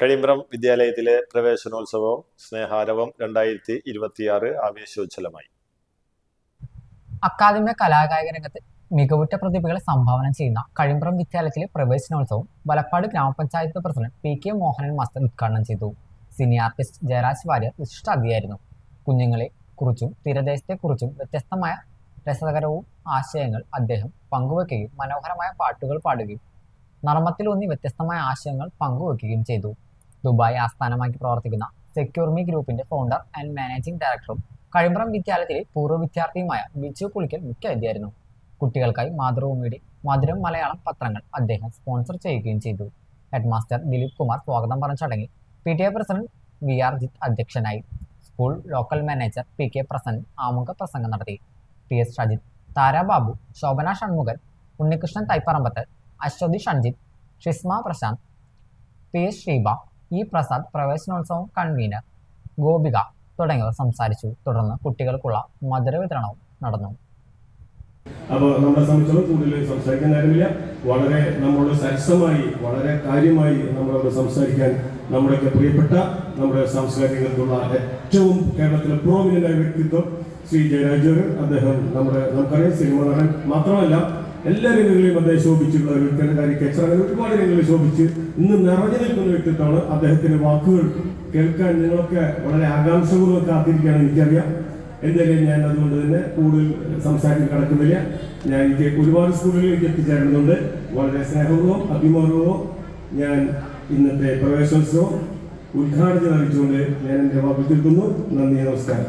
കഴിമ്പ്രം വിദ്യാലയത്തിലെ പ്രവേശനോത്സവവും സ്നേഹാരവം 2026 ആവേശോജ്വലമായി. അക്കാദമിക കലാകായിക രംഗത്ത് മികവുറ്റ പ്രതിഭകളെ സംഭാവന ചെയ്യുന്ന കഴിമ്പ്രം വിദ്യാലയത്തിലെ പ്രവേശനോത്സവം വലപ്പാട് ഗ്രാമപഞ്ചായത്ത് പ്രസിഡന്റ് PK മോഹനൻ മാസ്റ്റർ ഉദ്ഘാടനം ചെയ്തു. സിനി ആർട്ടിസ്റ്റ് ജയരാജ് വാര്യർ വിശിഷ്ടാതിഥിയായിരുന്നു. കുഞ്ഞുങ്ങളെ കുറിച്ചും തീരദേശത്തെക്കുറിച്ചും വ്യത്യസ്തമായ രസകരവും ആശയങ്ങൾ അദ്ദേഹം പങ്കുവയ്ക്കുകയും മനോഹരമായ പാട്ടുകൾ പാടുകയും നർമ്മത്തിലൂന്നി വ്യത്യസ്തമായ ആശയങ്ങൾ പങ്കുവയ്ക്കുകയും ചെയ്തു. ദുബായ് ആസ്ഥാനമാക്കി പ്രവർത്തിക്കുന്ന സെക്യൂർമി ഗ്രൂപ്പിന്റെ ഫൗണ്ടർ ആൻഡ് മാനേജിംഗ് ഡയറക്ടറും കഴിമ്പ്രം വിദ്യാലയത്തിലെ പൂർവ്വ വിദ്യാർത്ഥിയുമായ ബിജു പുളിക്കൽ മുഖ്യാതിഥിയായിരുന്നു. കുട്ടികൾക്കായി മാതൃഭൂമിയുടെ മധുരം മലയാളം പത്രങ്ങൾ അദ്ദേഹം സ്പോൺസർ ചെയ്യുകയും ചെയ്തു. ഹെഡ്മാസ്റ്റർ ദിലീപ് കുമാർ സ്വാഗതം പറഞ്ഞ ചടങ്ങിൽ PTA പ്രസിഡന്റ് VR ജിത്ത് അധ്യക്ഷനായി. School local manager PK Prasannan ആമുഖ പ്രസംഗം നടത്തി. TS Shajith, താരാബാബു, Shobhana Shanmughan, Unnikrishnan Thaiparambath, Aswathy ഷൺജിത്ത്, Shisma Prashant, PS Sheeba, E Prasad, പ്രവേശനോത്സവം കൺവീനർ ഗോപിക തുടങ്ങിയവർ സംസാരിച്ചു. തുടർന്ന് കുട്ടികൾക്കുള്ള മധുര വിതരണവും നടന്നു. അപ്പോൾ നമ്മളെ സംബന്ധിച്ചോളം കൂടുതൽ സംസാരിക്കാൻ നേരമില്ല. വളരെ നമ്മളോട് സരസമായി വളരെ കാര്യമായി നമ്മളോട് സംസാരിക്കാൻ നമ്മുടെയൊക്കെ പ്രിയപ്പെട്ട നമ്മുടെ സാംസ്കാരിക രംഗത്തുള്ള ഏറ്റവും കേരളത്തിലെ പ്രോമിനൻ്റായ വ്യക്തിത്വം ശ്രീ ജയരാജ്. അദ്ദേഹം നമുക്കറിയാം സിനിമ നടൻ മാത്രമല്ല എല്ലാ രംഗങ്ങളിലും അദ്ദേഹം ശോഭിച്ചിട്ടുള്ള ഒരു വ്യക്തിയുടെ കാരിക്കേച്ചർ അങ്ങനെ ഒരുപാട് രംഗങ്ങളിൽ ശോഭിച്ച് ഇന്ന് നിറഞ്ഞു നിൽക്കുന്ന വ്യക്തിത്വമാണ്. അദ്ദേഹത്തിന്റെ വാക്കുകൾ കേൾക്കാൻ നിങ്ങളൊക്കെ വളരെ ആകാംക്ഷപൂർവ്വം കാത്തിരിക്കുകയാണ് എനിക്കറിയാം. എന്തായാലും ഞാൻ അതുകൊണ്ട് തന്നെ കൂടുതൽ സംസാരിക്കാൻ കിടക്കുന്നില്ല. എനിക്ക് ഒരുപാട് സ്കൂളുകളിലേക്ക് എത്തിച്ചേരുന്നുണ്ട്. വളരെ സ്നേഹപൂർവ്വം അഭിമാനപൂർവ്വം ഞാൻ ഇന്നത്തെ പ്രവേശനോത്സവം ഉദ്ഘാടനം അറിയിച്ചുകൊണ്ട് ഞാൻ എൻ്റെ വാക്ക് തീർക്കുന്നു. നന്ദി, നമസ്കാരം.